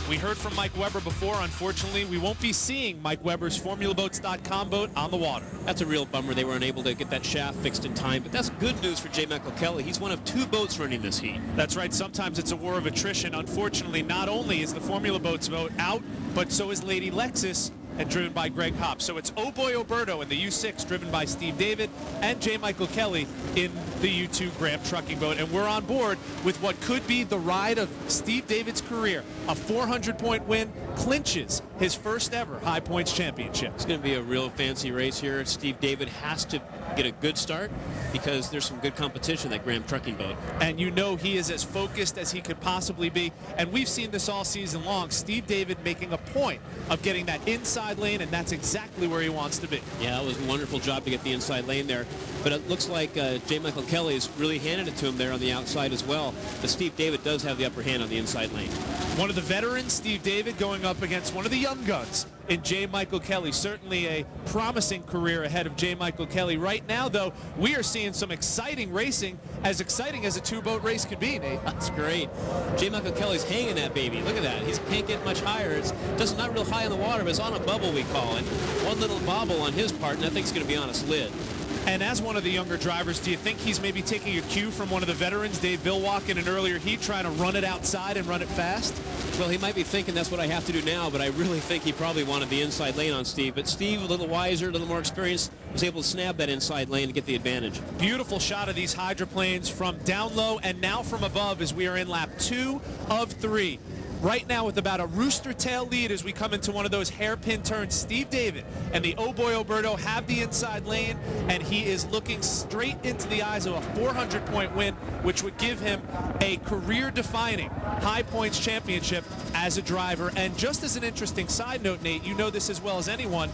We heard from Mike Weber before. Unfortunately, we won't be seeing Mike Weber's FormulaBoats.com boat on the water. That's a real bummer. They weren't able to get that shaft fixed in time, but that's good news for J. Michael Kelly. He's one of 2 boats running this heat. That's right. Sometimes it's a war of attrition. Unfortunately, not only is the Formula Boats boat out, but so is Lady Lexus, and driven by Greg Hopp. So it's Oh Boy Oberto in the U6, driven by Steve David, and J. Michael Kelly in the U2 Graham trucking boat. And we're on board with what could be the ride of Steve David's career. A 400-point win clinches his first ever High Points Championship. It's going to be a real fancy race here. Steve David has to get a good start because there's some good competition in that Graham trucking boat. And you know he is as focused as he could possibly be. And we've seen this all season long. Steve David making a point of getting that inside lane, and that's exactly where he wants to be. Yeah, it was a wonderful job to get the inside lane there. But it looks like J. Michael Kelly has really handed it to him there on the outside as well. But Steve David does have the upper hand on the inside lane. One of the veterans, Steve David, going up against one of the young guns in J. Michael Kelly. Certainly a promising career ahead of J. Michael Kelly. Right now, though, we are seeing some exciting racing, as exciting as a 2-boat race could be, Nate. That's great. J. Michael Kelly's hanging that baby. Look at that. He can't get much higher. It's just not real high in the water, but it's on a bubble, we call it. One little bobble on his part, and I think it's going to be on his lid. And as one of the younger drivers, do you think he's maybe taking a cue from one of the veterans, Dave Villwalk, in an earlier heat, trying to run it outside and run it fast? Well, he might be thinking that's what I have to do now, but I really think he probably wanted the inside lane on Steve. But Steve, a little wiser, a little more experienced, was able to snap that inside lane to get the advantage. Beautiful shot of these hydroplanes from down low and now from above as we are in lap 2 of 3. Right now with about a rooster tail lead as we come into one of those hairpin turns. Steve David and the Oh Boy Oberto have the inside lane, and he is looking straight into the eyes of a 400-point win, which would give him a career-defining High Points Championship as a driver. And just as an interesting side note, Nate, you know this as well as anyone,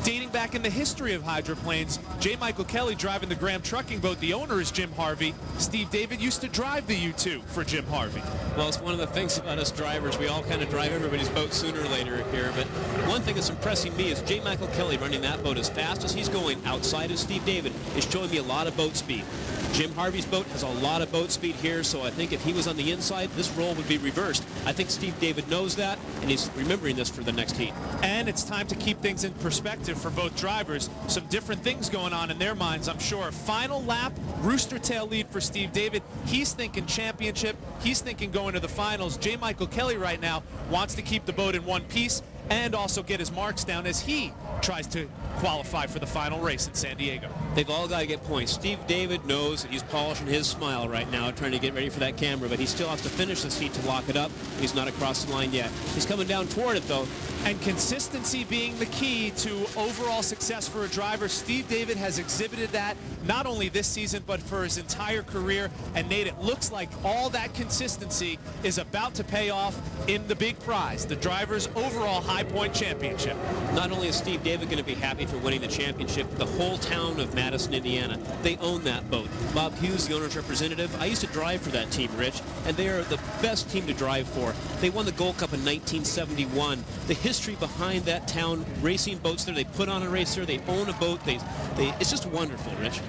dating back in the history of hydroplanes, J. Michael Kelly driving the Graham trucking boat. The owner is Jim Harvey. Steve David used to drive the U2 for Jim Harvey. Well, it's one of the things about us drivers. We all kind of drive everybody's boat sooner or later here. But one thing that's impressing me is J. Michael Kelly running that boat as fast as he's going outside of Steve David is showing me a lot of boat speed. Jim Harvey's boat has a lot of boat speed here, so I think if he was on the inside, this role would be reversed. I think Steve David knows that, and he's remembering this for the next heat. And it's time to keep things in perspective for both drivers. Some different things going on in their minds, I'm sure. Final lap, rooster tail lead for Steve David. He's thinking championship. He's thinking going to the finals. J. Michael Kelly right now wants to keep the boat in one piece and also get his marks down as he tries to qualify for the final race in San Diego. They've all got to get points. Steve David knows that he's polishing his smile right now, trying to get ready for that camera, but he still has to finish this heat to lock it up. He's not across the line yet. He's coming down toward it, though. And consistency being the key to overall success for a driver. Steve David has exhibited that not only this season, but for his entire career. And Nate, it looks like all that consistency is about to pay off in the big prize, the driver's overall High Point Championship. Not only is Steve David going to be happy for winning the championship, the whole town of Madison, Indiana, they own that boat. Bob Hughes, the owner's representative, I used to drive for that team, Rich, and they are the best team to drive for. They won the Gold Cup in 1971. The history behind that town, racing boats there, they put on a race there, they own a boat, it's just wonderful, Rich.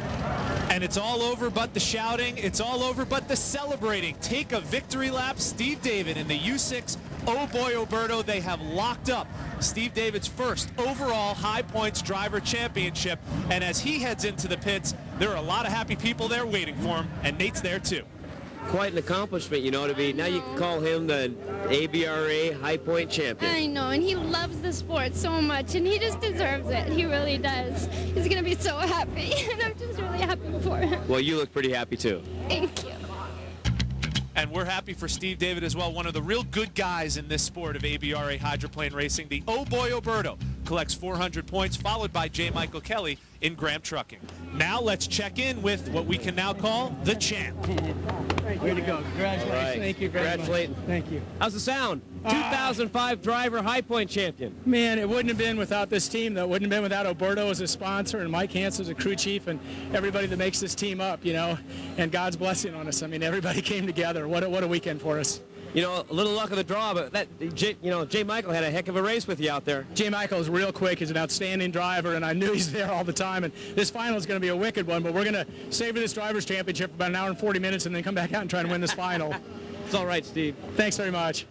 And it's all over but the shouting, it's all over but the celebrating. Take a victory lap. Steve David in the U6 Oh Boy Oberto, they have locked up Steve David's first overall High Points Driver Championship. And as he heads into the pits, there are a lot of happy people there waiting for him, and Nate's there too. Quite an accomplishment, you know, to be, now you can call him the ABRA High Point Champion. I know, and he loves the sport so much, and he just deserves it. He really does. He's going to be so happy, and I'm just really happy for him. Well, you look pretty happy, too. Thank you. And we're happy for Steve David as well, one of the real good guys in this sport of ABRA hydroplane racing. The Oh Boy Oberto collects 400 points, followed by J. Michael Kelly in Graham Trucking. Now let's check in with what we can now call the champ. Way to go. Congratulations. Right. Thank you very much. Thank you. How's the sound? 2005 driver High Point champion. Man, it wouldn't have been without this team, though. It wouldn't have been without Oberto as a sponsor and Mike Hansen as a crew chief and everybody that makes this team up, you know, and God's blessing on us. I mean, everybody came together. What a weekend for us. You know, a little luck of the draw, but J. Michael had a heck of a race with you out there. J. Michael is real quick. He's an outstanding driver, and I knew he's there all the time. And this final is going to be a wicked one, but we're going to savor this Drivers' Championship for about an hour and 40 minutes and then come back out and try and win this final. It's all right, Steve. Thanks very much.